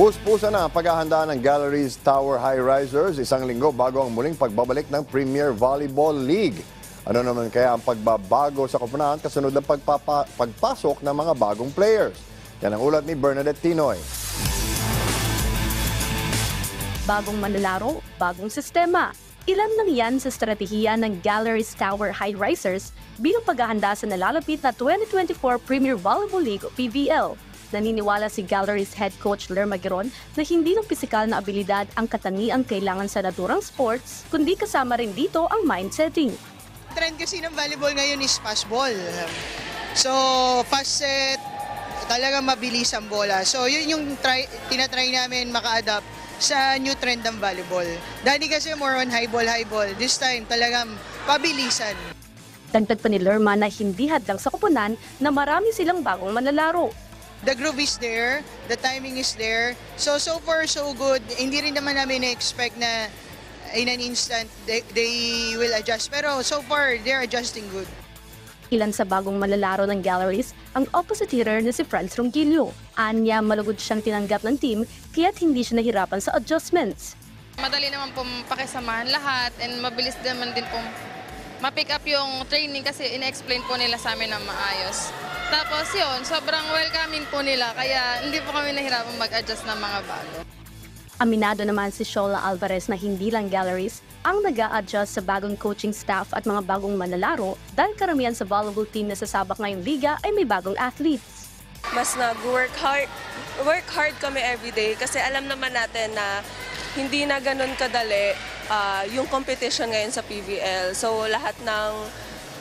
Puspusan na ang paghahanda ng Galleries Tower High Risers isang linggo bago ang muling pagbabalik ng Premier Volleyball League. Ano naman kaya ang pagbabago sa koponahan kasunod ng pagpasok ng mga bagong players? Yan ang ulat ni Bernadette Tinoy. Bagong manlalaro, bagong sistema. Ilan lang yan sa estratehiya ng Galleries Tower High Risers bilang paghahanda sa nalalapit na 2024 Premier Volleyball League o PVL. Naniniwala si Galleries Head Coach Lerma Giron na hindi ng pisikal na abilidad ang katangiang kailangan sa naturang sports, kundi kasama rin dito ang mindsetting. Trend kasi ng volleyball ngayon is fast ball. So, fast set, talagang mabilis ang bola. So, yun yung tinatry namin maka-adapt sa new trend ng volleyball. Dati kasi more on high ball. This time, talagang pabilisan. Dagdag pa ni Lerma na hindi hadlang sa koponan na marami silang bagong manlalaro. The groove is there, the timing is there. So far, so good. Hindi rin naman namin na-expect na in an instant they will adjust. Pero so far, they're adjusting good. Ilan sa bagong manlalaro ng Galleries ang opposite hitter na si Franz Ronquillo. Anya, malugod siyang tinanggap ng team kaya't hindi siya nahirapan sa adjustments. Madali naman po pakisamahan lahat and mabilis naman din po ma-pick up yung training kasi ina-explain po nila sa amin na maayos. Tapos yun, sobrang welcoming po nila kaya hindi po kami nahirapan mag-adjust ng mga bago. Aminado naman si Shola Alvarez na hindi lang Galleries ang nag-a-adjust sa bagong coaching staff at mga bagong manlalaro dahil karamihan sa volleyball team na sasabak ngayong liga ay may bagong athletes. Mas nag-work hard kami everyday kasi alam naman natin na hindi na ganun kadali yung competition ngayon sa PVL. So lahat ng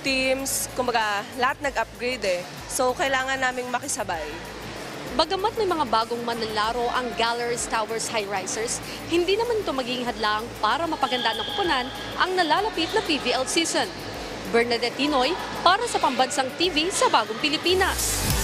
teams, kumbaga lahat nag-upgrade So kailangan naming makisabay. Bagamat may mga bagong manlalaro ang Galleries Towers High Risers, hindi naman ito magiging hadlang para mapaganda ng koponan ang nalalapit na PVL season. Bernadette Tinoy para sa Pambansang TV sa Bagong Pilipinas.